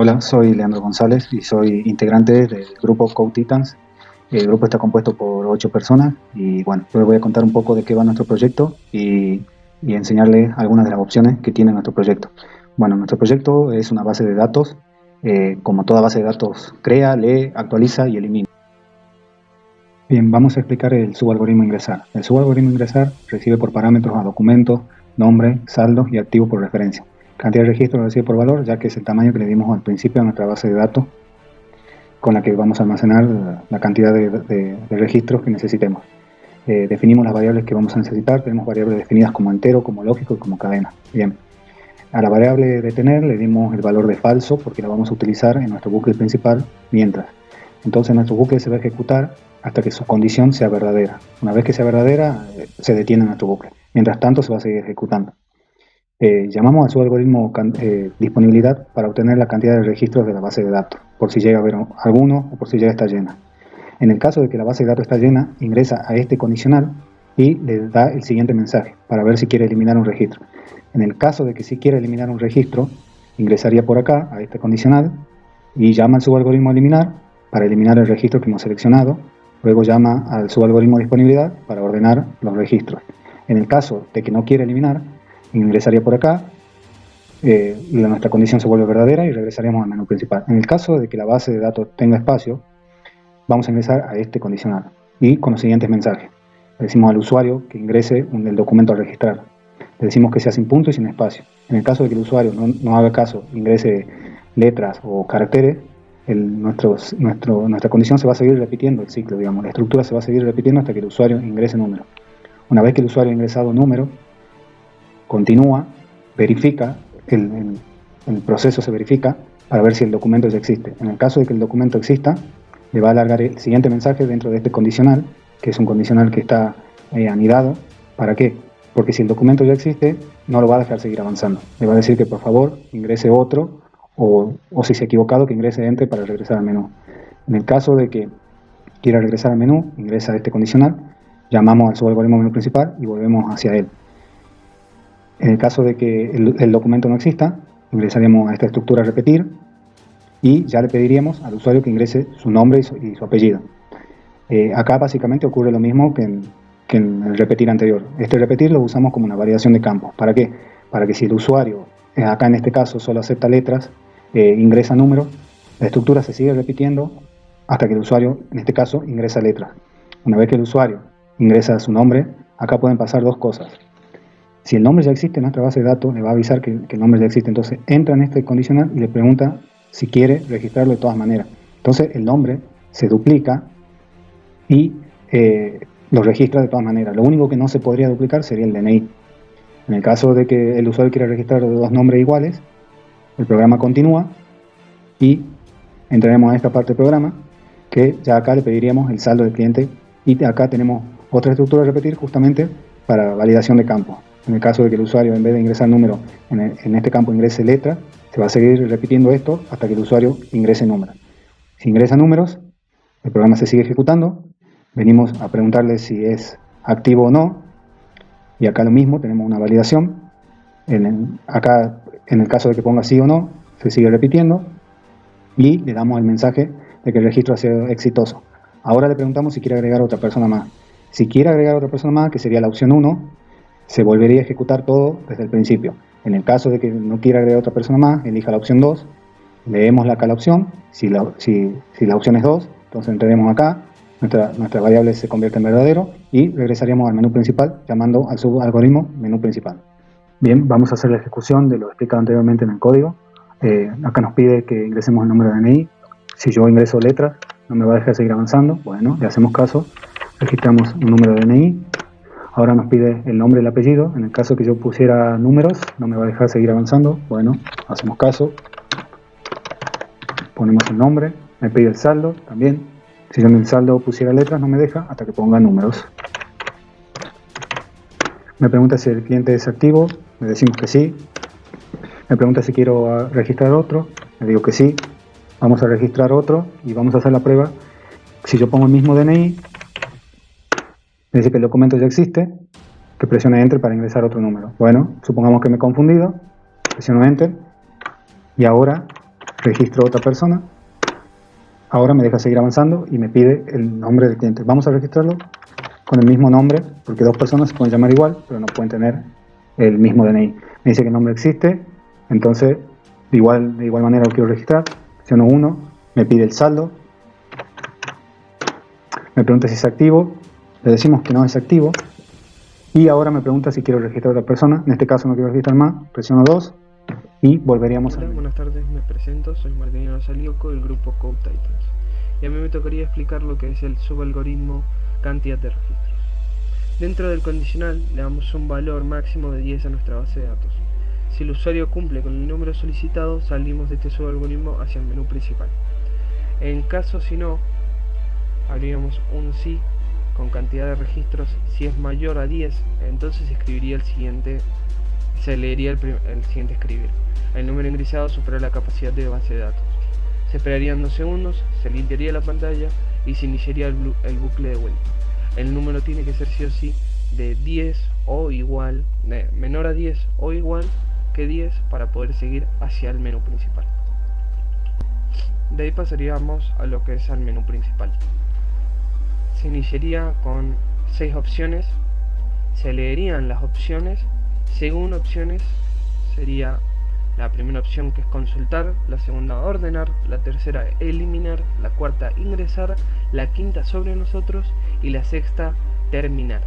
Hola, soy Leandro González y soy integrante del grupo Code Titans. El grupo está compuesto por 8 personas y bueno, les voy a contar un poco de qué va nuestro proyecto y enseñarles algunas de las opciones que tiene nuestro proyecto. Bueno, nuestro proyecto es una base de datos. Como toda base de datos, crea, lee, actualiza y elimina. Bien, vamos a explicar el subalgoritmo ingresar. El subalgoritmo ingresar recibe por parámetros a documentos, nombre, saldo y activo por referencia. Cantidad de registros recibe por valor, ya que es el tamaño que le dimos al principio a nuestra base de datos con la que vamos a almacenar la cantidad de registros que necesitemos. Definimos las variables que vamos a necesitar. Tenemos variables definidas como entero, como lógico y como cadena. Bien, a la variable detener le dimos el valor de falso porque la vamos a utilizar en nuestro bucle principal mientras. Entonces nuestro bucle se va a ejecutar hasta que su condición sea verdadera. Una vez que sea verdadera, se detiene nuestro bucle. Mientras tanto, se va a seguir ejecutando. Llamamos a su algoritmo disponibilidad para obtener la cantidad de registros de la base de datos, por si llega a haber alguno o por si ya está llena. En el caso de que la base de datos está llena, ingresa a este condicional y le da el siguiente mensaje para ver si quiere eliminar un registro. En el caso de que sí quiera eliminar un registro, ingresaría por acá a este condicional y llama al subalgoritmo eliminar para eliminar el registro que hemos seleccionado. Luego llama al subalgoritmo disponibilidad para ordenar los registros. En el caso de que no quiera eliminar, ingresaría por acá, nuestra condición se vuelve verdadera y regresaríamos al menú principal. En el caso de que la base de datos tenga espacio, vamos a ingresar a este condicional y con los siguientes mensajes. Le decimos al usuario que ingrese el documento a registrar. Le decimos que sea sin punto y sin espacio. En el caso de que el usuario no haga caso, ingrese letras o caracteres, nuestra condición se va a seguir repitiendo el ciclo, digamos. La estructura se va a seguir repitiendo hasta que el usuario ingrese número. Una vez que el usuario ha ingresado número, continúa, verifica, el proceso se verifica para ver si el documento ya existe. En el caso de que el documento exista, le va a alargar el siguiente mensaje dentro de este condicional, que es un condicional que está anidado. ¿Para qué? Porque si el documento ya existe, no lo va a dejar seguir avanzando. Le va a decir que por favor ingrese otro, o si se ha equivocado, que ingrese enter para regresar al menú. En el caso de que quiera regresar al menú, ingresa a este condicional, llamamos al subalgoritmo menú principal y volvemos hacia él. En el caso de que el documento no exista, ingresaríamos a esta estructura repetir y ya le pediríamos al usuario que ingrese su nombre y su apellido. Acá básicamente ocurre lo mismo que en el repetir anterior. Este repetir lo usamos como una variación de campos. ¿Para qué? Para que si el usuario, acá en este caso solo acepta letras, ingresa números, la estructura se sigue repitiendo hasta que el usuario, en este caso, ingresa letras. Una vez que el usuario ingresa su nombre, acá pueden pasar dos cosas. Si el nombre ya existe en nuestra base de datos, le va a avisar que el nombre ya existe. Entonces entra en este condicional y le pregunta si quiere registrarlo de todas maneras. Entonces el nombre se duplica y lo registra de todas maneras. Lo único que no se podría duplicar sería el DNI. En el caso de que el usuario quiera registrar dos nombres iguales, el programa continúa y entraremos a esta parte del programa, que ya acá le pediríamos el saldo del cliente, y acá tenemos otra estructura a repetir justamente para validación de campos. En el caso de que el usuario, en vez de ingresar número, en este campo ingrese letra, se va a seguir repitiendo esto hasta que el usuario ingrese número. Si ingresa números, el programa se sigue ejecutando, venimos a preguntarle si es activo o no, y acá lo mismo, tenemos una validación. Acá, en el caso de que ponga sí o no, se sigue repitiendo, y le damos el mensaje de que el registro ha sido exitoso. Ahora le preguntamos si quiere agregar a otra persona más. Si quiere agregar a otra persona más, que sería la opción 1, se volvería a ejecutar todo desde el principio. En el caso de que no quiera agregar a otra persona más, elija la opción 2, leemos acá la opción, si la opción es 2, entonces entraremos acá, nuestra variable se convierte en verdadero y regresaríamos al menú principal llamando al subalgoritmo menú principal. Bien, vamos a hacer la ejecución de lo explicado anteriormente en el código. Acá nos pide que ingresemos el número de DNI. Si yo ingreso letras, no me va a dejar seguir avanzando. Bueno, le hacemos caso, registramos un número de DNI. Ahora nos pide el nombre y el apellido. En el caso que yo pusiera números, no me va a dejar seguir avanzando. Bueno, hacemos caso. Ponemos el nombre. Me pide el saldo también. Si yo en el saldo pusiera letras, no me deja hasta que ponga números. Me pregunta si el cliente es activo. Le decimos que sí. Me pregunta si quiero registrar otro. Le digo que sí. Vamos a registrar otro y vamos a hacer la prueba. Si yo pongo el mismo DNI, me dice que el documento ya existe, que presione Enter para ingresar otro número. Bueno, supongamos que me he confundido, presiono Enter y ahora registro otra persona. Ahora me deja seguir avanzando y me pide el nombre del cliente. Vamos a registrarlo con el mismo nombre, porque dos personas se pueden llamar igual, pero no pueden tener el mismo DNI. Me dice que el nombre existe, entonces de igual manera lo quiero registrar. Presiono 1, me pide el saldo, me pregunta si es activo, le decimos que no es activo, y ahora me pregunta si quiero registrar a otra persona. En este caso no quiero registrar más, presiono 2 y volveríamos a... Hola, buenas tardes, me presento, soy Martín Rosalioco del grupo Code Titans, y a mí me tocaría explicar lo que es el subalgoritmo cantidad de registros. Dentro del condicional le damos un valor máximo de 10 a nuestra base de datos. Si el usuario cumple con el número solicitado, salimos de este subalgoritmo hacia el menú principal. En caso si no, haríamos un sí con cantidad de registros. Si es mayor a 10, entonces se leería el siguiente escribir. El número ingresado supera la capacidad de base de datos. Se esperarían 2 segundos, se limpiaría la pantalla y se iniciaría el bucle de vuelta. El número tiene que ser sí o sí de 10 o igual, menor a 10 o igual que 10 para poder seguir hacia el menú principal. De ahí pasaríamos a lo que es el menú principal. Se iniciaría con 6 opciones, se leerían las opciones. Según opciones sería la primera opción, que es consultar, la segunda ordenar, la tercera eliminar, la cuarta ingresar, la quinta sobre nosotros y la sexta terminar.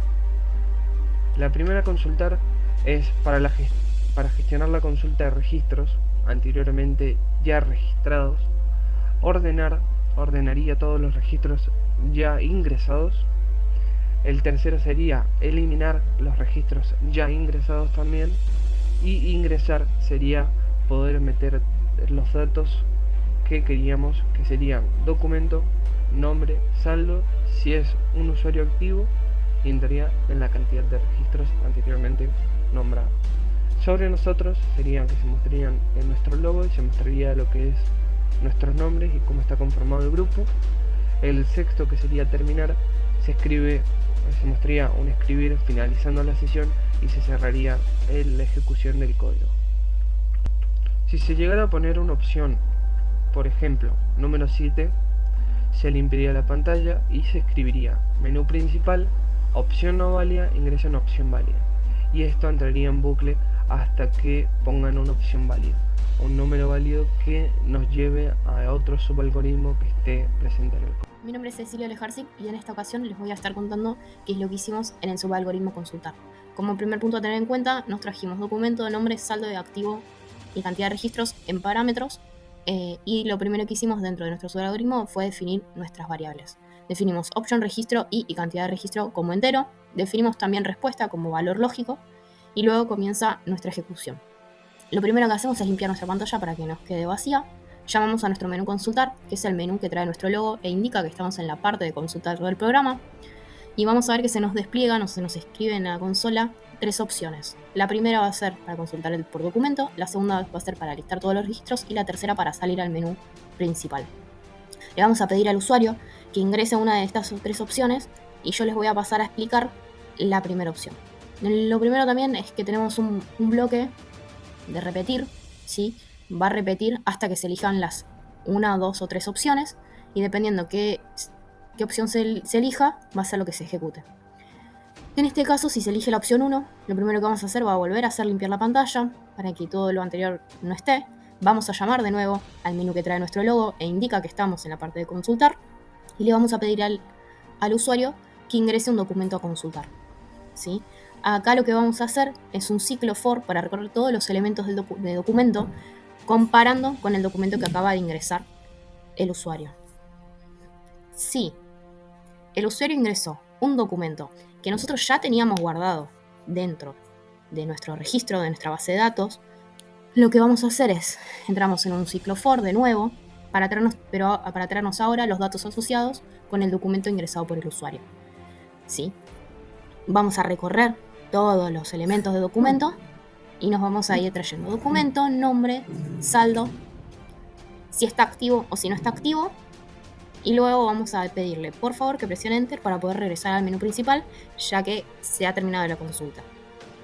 La primera, consultar, es para gestionar la consulta de registros anteriormente ya registrados. Ordenaría todos los registros ya ingresados. El tercero sería eliminar los registros ya ingresados también. Y ingresar sería poder meter los datos que queríamos, que serían documento, nombre, saldo, si es un usuario activo, y entraría en la cantidad de registros anteriormente nombrado. Sobre nosotros serían que se mostrarían en nuestro logo y se mostraría lo que es nuestros nombres y cómo está conformado el grupo. El sexto, que sería terminar, se mostraría un escribir finalizando la sesión y se cerraría la ejecución del código. Si se llegara a poner una opción, por ejemplo, número 7, se limpiaría la pantalla y se escribiría menú principal, opción no válida, ingresa en opción válida. Y esto entraría en bucle hasta que pongan una opción válida, un número válido que nos lleve a otro subalgoritmo que esté presente en el código. Mi nombre es Cecilia Lejarcic y en esta ocasión les voy a estar contando qué es lo que hicimos en el subalgoritmo consultar. Como primer punto a tener en cuenta, nos trajimos documento, nombre, saldo de activo y cantidad de registros en parámetros, y lo primero que hicimos dentro de nuestro subalgoritmo fue definir nuestras variables. Definimos option registro y cantidad de registro como entero, definimos también respuesta como valor lógico y luego comienza nuestra ejecución. Lo primero que hacemos es limpiar nuestra pantalla para que nos quede vacía. Llamamos a nuestro menú consultar, que es el menú que trae nuestro logo e indica que estamos en la parte de consultar del programa. Y vamos a ver que se nos despliegan o se nos escribe en la consola 3 opciones. La primera va a ser para consultar por documento, la segunda va a ser para listar todos los registros y la tercera para salir al menú principal. Le vamos a pedir al usuario que ingrese una de estas 3 opciones y yo les voy a pasar a explicar la primera opción. Lo primero también es que tenemos un bloque de repetir, ¿sí? Va a repetir hasta que se elijan las 1, 2 o 3 opciones y dependiendo qué opción se elija, va a ser lo que se ejecute. En este caso, si se elige la opción 1, lo primero que vamos a hacer va a volver a hacer limpiar la pantalla para que todo lo anterior no esté. Vamos a llamar de nuevo al menú que trae nuestro logo e indica que estamos en la parte de consultar y le vamos a pedir al usuario que ingrese un documento a consultar, ¿sí? Acá lo que vamos a hacer es un ciclo for para recorrer todos los elementos del documento comparando con el documento que acaba de ingresar el usuario. Si el usuario ingresó un documento que nosotros ya teníamos guardado dentro de nuestro registro, de nuestra base de datos, lo que vamos a hacer es, entramos en un ciclo for de nuevo para traernos ahora los datos asociados con el documento ingresado por el usuario, ¿sí? Vamos a recorrer todos los elementos de documento y nos vamos a ir trayendo documento, nombre, saldo, si está activo o si no está activo, y luego vamos a pedirle por favor que presione Enter para poder regresar al menú principal, ya que se ha terminado la consulta.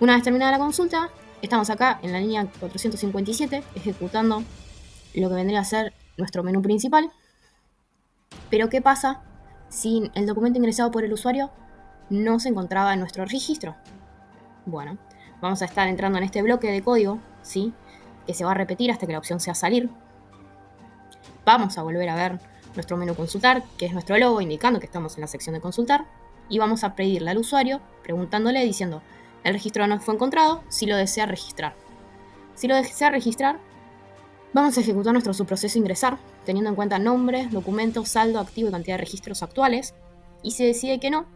Una vez terminada la consulta, estamos acá en la línea 457 ejecutando lo que vendría a ser nuestro menú principal. Pero ¿qué pasa si el documento ingresado por el usuario no se encontraba en nuestro registro? Bueno, vamos a estar entrando en este bloque de código, ¿sí? Que se va a repetir hasta que la opción sea salir. Vamos a volver a ver nuestro menú consultar, que es nuestro logo indicando que estamos en la sección de consultar. Y vamos a pedirle al usuario, preguntándole, diciendo, el registro no fue encontrado, si lo desea registrar. Si lo desea registrar, vamos a ejecutar nuestro subproceso ingresar, teniendo en cuenta nombre, documento, saldo, activo y cantidad de registros actuales. Y si decide que no,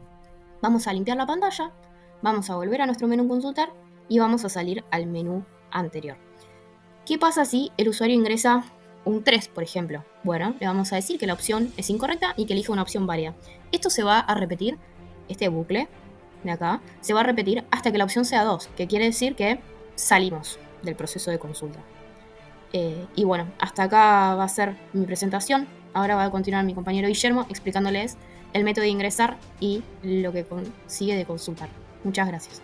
vamos a limpiar la pantalla, vamos a volver a nuestro menú consultar y vamos a salir al menú anterior. ¿Qué pasa si el usuario ingresa un 3, por ejemplo? Bueno, le vamos a decir que la opción es incorrecta y que elija una opción válida. Esto se va a repetir, este bucle de acá, se va a repetir hasta que la opción sea 2, que quiere decir que salimos del proceso de consulta. Y bueno, hasta acá va a ser mi presentación. Ahora va a continuar mi compañero Guillermo explicándoles el método de ingresar y lo que sigue de consultar. Muchas gracias.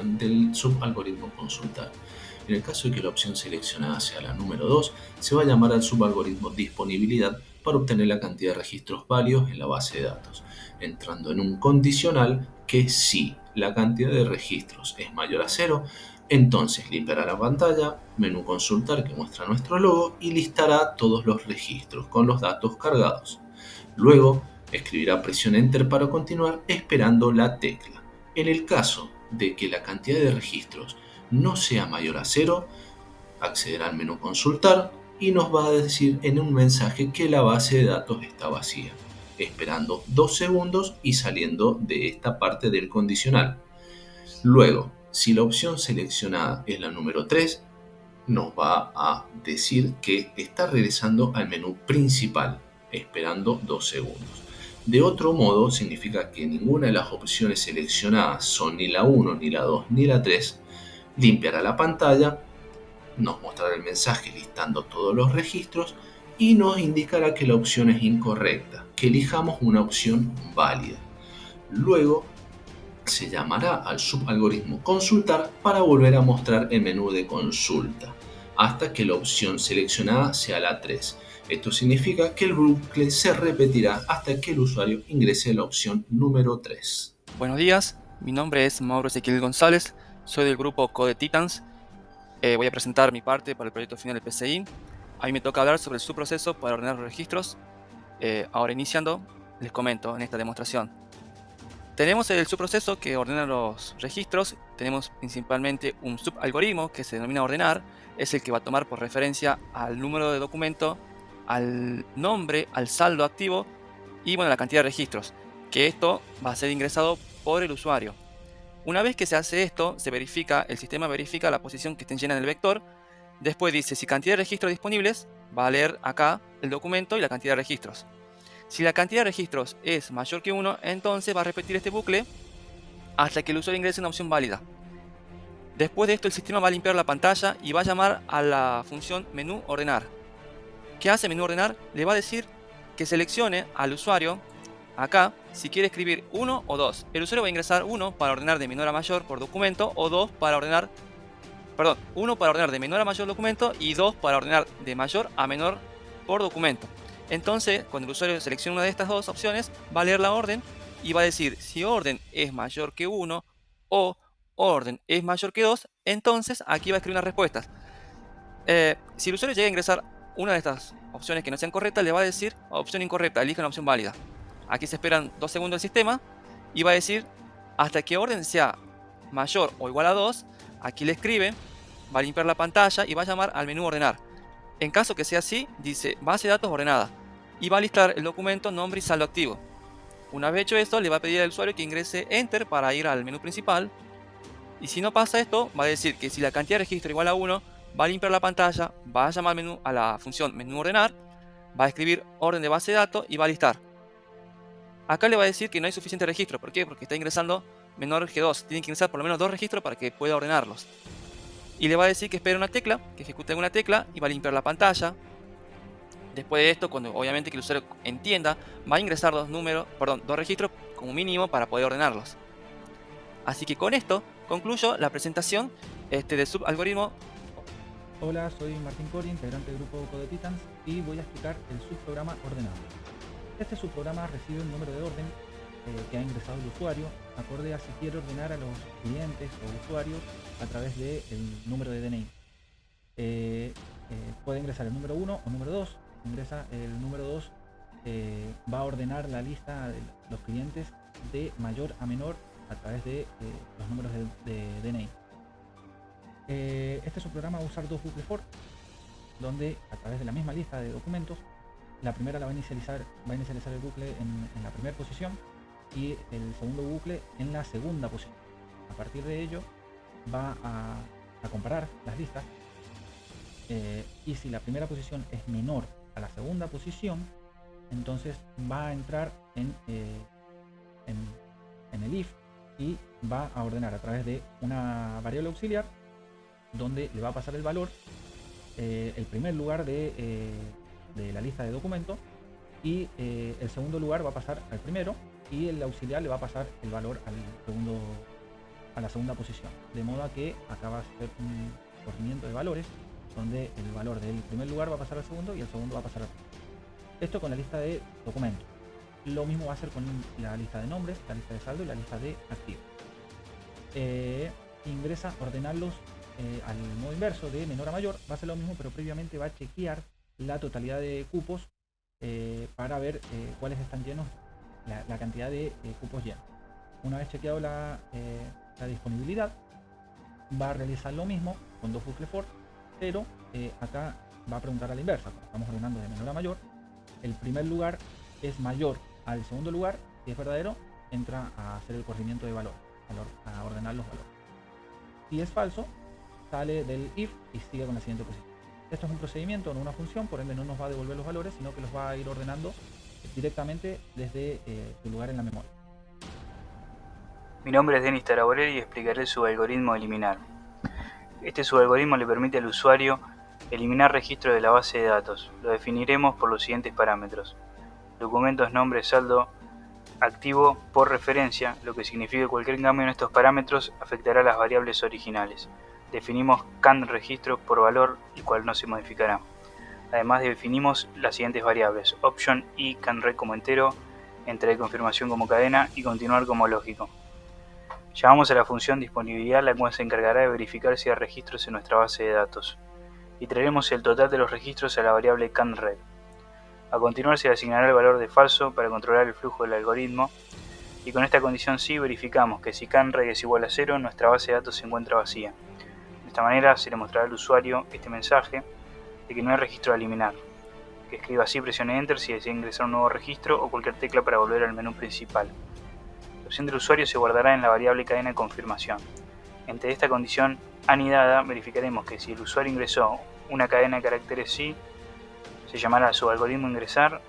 Del subalgoritmo consultar. En el caso de que la opción seleccionada sea la número 2, se va a llamar al subalgoritmo disponibilidad para obtener la cantidad de registros válidos en la base de datos, entrando en un condicional que si la cantidad de registros es mayor a 0, entonces limpiará la pantalla, menú consultar que muestra nuestro logo y listará todos los registros con los datos cargados. Luego escribirá presión Enter para continuar esperando la tecla. En el caso de que la cantidad de registros no sea mayor a 0, accederá al menú consultar y nos va a decir en un mensaje que la base de datos está vacía, esperando 2 segundos y saliendo de esta parte del condicional. Luego, si la opción seleccionada es la número 3, nos va a decir que está regresando al menú principal, esperando 2 segundos. De otro modo, significa que ninguna de las opciones seleccionadas son ni la 1, ni la 2, ni la 3. Limpiará la pantalla, nos mostrará el mensaje listando todos los registros y nos indicará que la opción es incorrecta, que elijamos una opción válida. Luego se llamará al subalgoritmo consultar para volver a mostrar el menú de consulta, hasta que la opción seleccionada sea la 3. Esto significa que el bucle se repetirá hasta que el usuario ingrese la opción número 3. Buenos días, mi nombre es Mauro Ezequiel González, soy del grupo Code Titans. Voy a presentar mi parte para el proyecto final del PCI. A mí me toca hablar sobre el subproceso para ordenar los registros. Ahora iniciando, les comento en esta demostración. Tenemos el subproceso que ordena los registros. Tenemos principalmente un subalgoritmo que se denomina ordenar. Es el que va a tomar por referencia al número de documento, al nombre, al saldo activo y bueno, la cantidad de registros, que esto va a ser ingresado por el usuario. Una vez que se hace esto, el sistema verifica la posición que esté llena en el vector. Después dice si cantidad de registros disponibles, va a leer acá el documento y la cantidad de registros. Si la cantidad de registros es mayor que 1, entonces va a repetir este bucle hasta que el usuario ingrese una opción válida. Después de esto, el sistema va a limpiar la pantalla y va a llamar a la función menú ordenar. ¿Qué hace menú ordenar? Le va a decir que seleccione al usuario acá si quiere escribir 1 o 2. El usuario va a ingresar 1 para ordenar de menor a mayor por documento o 2 para ordenar, 1 para ordenar de menor a mayor documento y 2 para ordenar de mayor a menor por documento. Entonces, cuando el usuario seleccione una de estas dos opciones, va a leer la orden y va a decir si orden es mayor que 1 o orden es mayor que 2, entonces aquí va a escribir unas respuestas. Si el usuario llega a ingresar una de estas opciones que no sean correctas, le va a decir opción incorrecta, elija una opción válida. Aquí se esperan 2 segundos del sistema y va a decir hasta que orden sea mayor o igual a 2, aquí le escribe, va a limpiar la pantalla y va a llamar al menú ordenar. En caso que sea así, dice base de datos ordenada y va a listar el documento, nombre y saldo activo. Una vez hecho esto, le va a pedir al usuario que ingrese Enter para ir al menú principal. Y si no pasa esto, va a decir que si la cantidad de registro es igual a 1, va a limpiar la pantalla, va a llamar a la función menú ordenar, va a escribir orden de base de datos y va a listar. Acá le va a decir que no hay suficiente registro. ¿Por qué? Porque está ingresando menor que 2. Tiene que ingresar por lo menos 2 registros para que pueda ordenarlos. Y le va a decir que espere una tecla, que ejecute alguna tecla y va a limpiar la pantalla. Después de esto, cuando obviamente que el usuario entienda, va a ingresar 2 registros como mínimo para poder ordenarlos. Así que con esto concluyo la presentación del subalgoritmo Hola, soy Martín Cori, integrante del grupo Code Titans, y voy a explicar el subprograma ordenado. Este subprograma recibe un número de orden que ha ingresado el usuario, acorde a si quiere ordenar a los clientes o usuarios a través del número de DNI. Puede ingresar el número 1 o número 2. Ingresa el número 2, va a ordenar la lista de los clientes de mayor a menor a través de los números de DNI. Este subprograma va a usar dos bucles for, donde a través de la misma lista de documentos, la primera la va a inicializar el bucle en la primera posición y el segundo bucle en la segunda posición. A partir de ello va a comparar las listas, y si la primera posición es menor a la segunda posición, entonces va a entrar en el if y va a ordenar a través de una variable auxiliar, donde le va a pasar el valor, el primer lugar de la lista de documentos, y el segundo lugar va a pasar al primero, y el auxiliar le va a pasar el valor a la segunda posición, de modo a que acá va a ser un corrimiento de valores, donde el valor del primer lugar va a pasar al segundo y el segundo va a pasar al primero. Esto con la lista de documentos. Lo mismo va a ser con la lista de nombres, la lista de saldo y la lista de activos. Ingresa ordenarlos al modo inverso, de menor a mayor. Va a ser lo mismo, pero previamente va a chequear la totalidad de cupos para ver cuáles están llenos, la cantidad de cupos llenos. Una vez chequeado la disponibilidad, va a realizar lo mismo con dos bucles for, pero acá va a preguntar a la inversa. Como estamos ordenando de menor a mayor, el primer lugar es mayor al segundo lugar, si es verdadero, entra a hacer el corrimiento de valor, a ordenar los valores. Si es falso, sale del if y sigue con la siguiente posición. Esto es un procedimiento, no una función, por ende no nos va a devolver los valores, sino que los va a ir ordenando directamente desde su lugar en la memoria. Mi nombre es Denis Taraborelli y explicaré el subalgoritmo eliminar. Este subalgoritmo le permite al usuario eliminar registros de la base de datos. Lo definiremos por los siguientes parámetros: documentos, nombre, saldo, activo por referencia, lo que significa que cualquier cambio en estos parámetros afectará a las variables originales. Definimos can registro por valor, el cual no se modificará. Además definimos las siguientes variables: option y canRec como entero, entrada de confirmación como cadena y continuar como lógico. Llamamos a la función disponibilidad, la cual se encargará de verificar si hay registros en nuestra base de datos, y traeremos el total de los registros a la variable canRec. A continuar se le asignará el valor de falso para controlar el flujo del algoritmo, y con esta condición sí verificamos que si canRec es igual a 0, nuestra base de datos se encuentra vacía. De esta manera se le mostrará al usuario este mensaje de que no hay registro a eliminar, que escriba así, presione Enter si desea ingresar un nuevo registro o cualquier tecla para volver al menú principal. La opción del usuario se guardará en la variable cadena de confirmación. Entre esta condición anidada verificaremos que si el usuario ingresó una cadena de caracteres sí, se llamará subalgoritmo ingresar.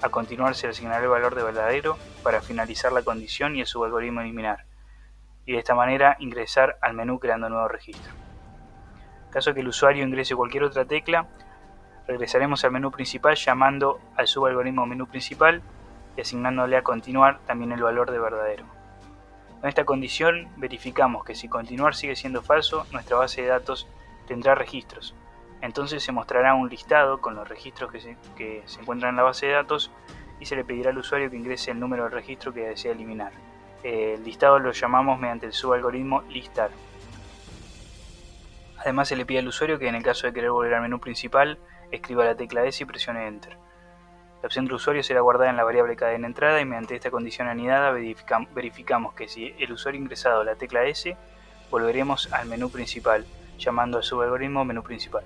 A continuar se le asignará el valor de verdadero para finalizar la condición y el subalgoritmo eliminar, y de esta manera ingresar al menú creando nuevo registro. En caso que el usuario ingrese cualquier otra tecla, regresaremos al menú principal llamando al subalgoritmo menú principal y asignándole a continuar también el valor de verdadero. Con esta condición verificamos que si continuar sigue siendo falso, nuestra base de datos tendrá registros. Entonces se mostrará un listado con los registros que se encuentran en la base de datos y se le pedirá al usuario que ingrese el número de registro que desea eliminar. El listado lo llamamos mediante el subalgoritmo listar. Además se le pide al usuario que en el caso de querer volver al menú principal, escriba la tecla S y presione Enter. La opción del usuario será guardada en la variable cadena entrada y mediante esta condición anidada verificamos que si el usuario ha ingresado la tecla S, volveremos al menú principal, llamando al subalgoritmo menú principal.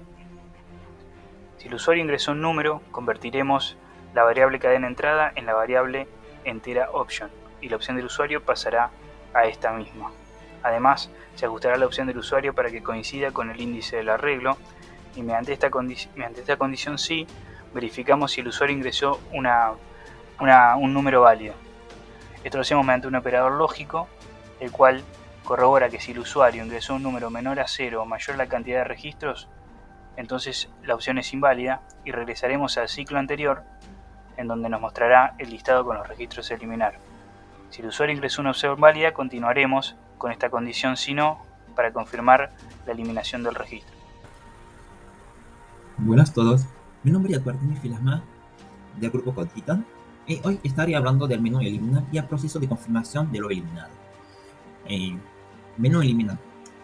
Si el usuario ingresó un número, convertiremos la variable cadena entrada en la variable entera option y la opción del usuario pasará a esta misma. Además, se ajustará la opción del usuario para que coincida con el índice del arreglo y mediante esta condición sí, verificamos si el usuario ingresó un número válido. Esto lo hacemos mediante un operador lógico, el cual corrobora que si el usuario ingresó un número menor a 0 o mayor a la cantidad de registros, entonces la opción es inválida y regresaremos al ciclo anterior, en donde nos mostrará el listado con los registros a eliminar. Si el usuario ingresó una opción válida, continuaremos con esta condición si no, para confirmar la eliminación del registro. Buenas a todos, mi nombre es Edward Filasma del grupo Coditan y hoy estaré hablando del menú eliminar y el proceso de confirmación de lo eliminado. Eh, menú eliminar.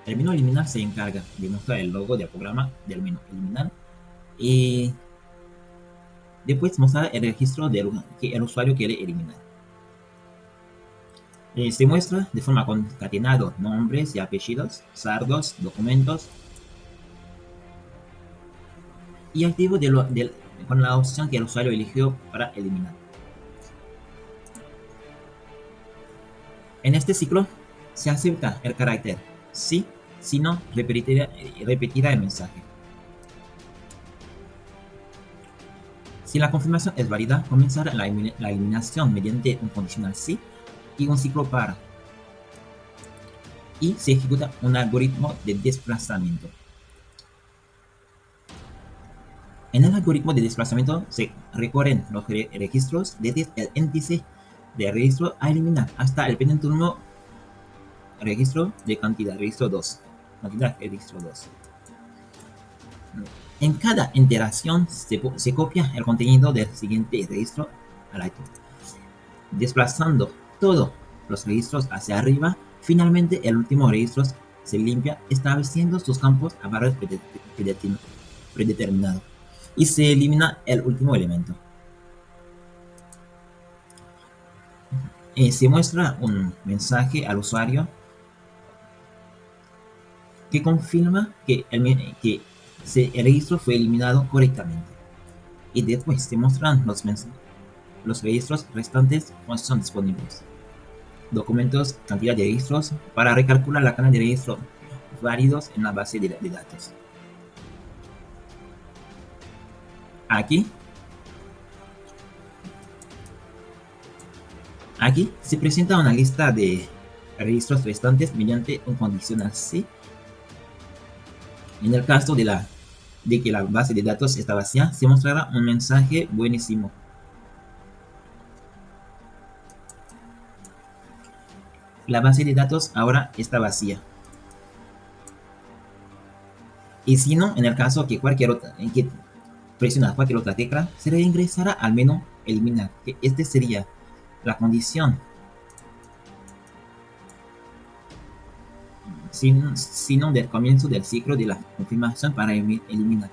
El menú eliminar se encarga de mostrar el logo del programa del menú eliminar y después mostrar el registro que el usuario quiere eliminar. Se muestra de forma concatenada nombres y apellidos, saldos, documentos y activo con la opción que el usuario eligió para eliminar. En este ciclo se acepta el carácter sí, si no, repetirá el mensaje. Si la confirmación es válida, comenzará la eliminación mediante un condicional sí y un ciclo para. Y se ejecuta un algoritmo de desplazamiento. En el algoritmo de desplazamiento se recorren los registros desde el índice de registro a eliminar hasta el penúltimo registro de cantidad, registro 2. En cada iteración se copia el contenido del siguiente registro al otro, desplazando todos los registros hacia arriba. Finalmente, el último registro se limpia, estableciendo sus campos a valores predeterminados y se elimina el último elemento. Se muestra un mensaje al usuario que confirma que el registro fue eliminado correctamente. Y después se muestran los registros restantes cuando son disponibles. Documentos, cantidad de registros, para recalcular la cantidad de registros válidos en la base de datos. Aquí se presenta una lista de registros restantes mediante un condicional sí. En el caso de que la base de datos está vacía, se mostrará un mensaje buenísimo. La base de datos ahora está vacía. Y si no, en el caso que presiona cualquier otra tecla, se reingresará al menú eliminar, que este sería la condición, sino del comienzo del ciclo de la confirmación para eliminar.